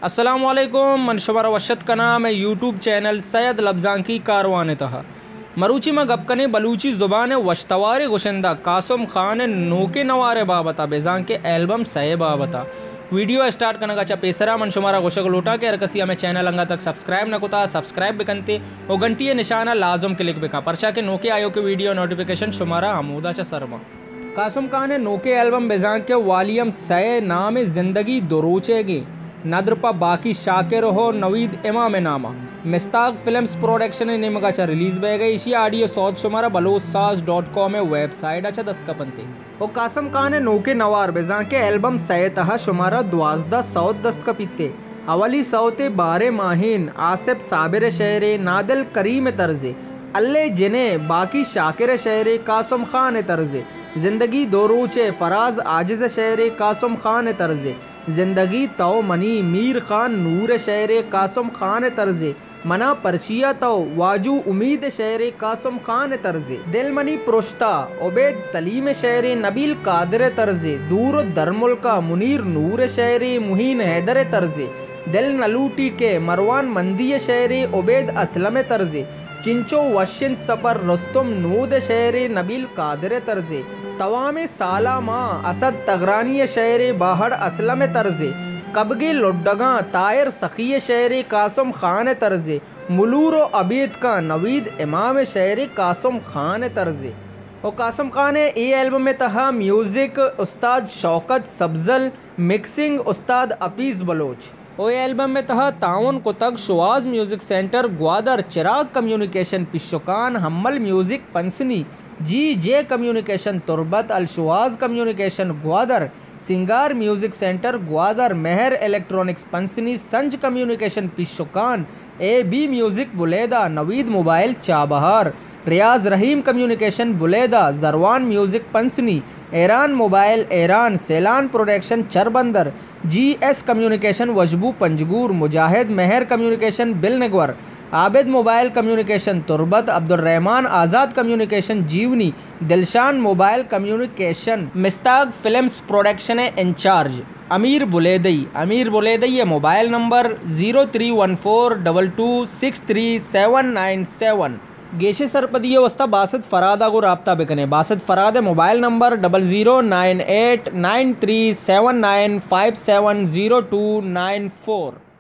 अस्सलामुअलैकुम मनशवर वशत का नाम है यूट्यूब चैनल सैयद लफ्जां की कारवान तहा मरूची में गपकने बलूची ज़ुबान वशतवार गुशंदा कासम खान नोके नवारे बाबता बेजान के एल्बम सहे बाबता वीडियो स्टार्ट करने का पेसरा मन शुमारा गोशक लोटा के अरकसी हमें चैनल अंगा तक सब्सक्राइब न कुता सब्सक्राइब बिकनते और घंटी निशाना लाजम क्लिक बिका परचा के नोके आयो के वीडियो नोटिफिकेशन शुमारा हमूदा चा सरमा कासम खान नोके एल्बम बेजान के वालियम सहे नाम ज़िंदगी दोरोचेगी नदरपा बाकी शाकिर हो नवीद इमाम नामा मिस्ताक फिल्म्स प्रोडक्शन निमगा चा रिलीज बह गई इसी ऑडियो सौद शुमारा बलोसाज.com वेबसाइट अच्छा दस्तकपनते और कासम खान नोके नवार बेजा के एल्बम सैतहा शुमारा 12 सौद दस्तकपिते अवली सौते बारे माहिन आसिफ साबिर शहरे नादिल करीम तर्जे अल्ले जिने बाकी शाकिर शहरे कासम खान तर्जे जिंदगी दोरूचे फराज आजिज शहरे कासम खान तर्जे जिंदगी तो मनी मीर खान नूर शहर कासम खान तर्जे मना परचिया तो वाजू उम्मीद शहर कासम खान तर्जे दिल मनी प्रोश्ता उबैद सलीम शहर नबील कादिर तर्जे दूर दरमुल का मुनीर नूर शहर मुहीन हैदर तर्जे दिल नलूटी के मरवान मंदी शहर उबैद असलम तर्जे चिंचो वशिन सपर रुस्तुम नूद शहर नबील कादिर तर्जे तवामे साला माँ असद तगरानी शहर बाहर असलम तर्जे कबगे लुड्डगा तायर सखी शहर कासम खान तर्जे मुलूर अबीद का नवीद इमाम शहर कासम खान तर्जे और कासम खान ए एल्बम में तहा म्यूज़िक उस्ताद शौकत सब्जल मिक्सिंग उस्ताद अफीज़ बलोच ओ एल्बम में तहा ताउन कुतग शुआज music centre Gwadar Chirag communication Pishukan Hammal music Pasni G communication Turbat अल शुआज communication Gwadar Singar music centre Gwadar Mehar electronics Pasni संज communication Pishukan A B music Buleda Naveed mobile Chabahar Riyaz Rahim communication Buleda जरवान music Pasni Iran mobile Iran सेलान प्रोडक्शन चरबंदर GS कम्युनिकेशन वजबू पंजगूर मुजाहिद मेहर कम्युनिकेशन बिलनगवर Abid mobile communication Turbat Abdulrahman Azad communication Jiwani Dilshan mobile communication मिस्ताक films production in charge अमीर बुलेदई mobile number 031422637797 Geshe सरपदी वस्ता बासत फरादा को राब्ता बेकने बासत फराद मोबाइल नंबर 00989379570294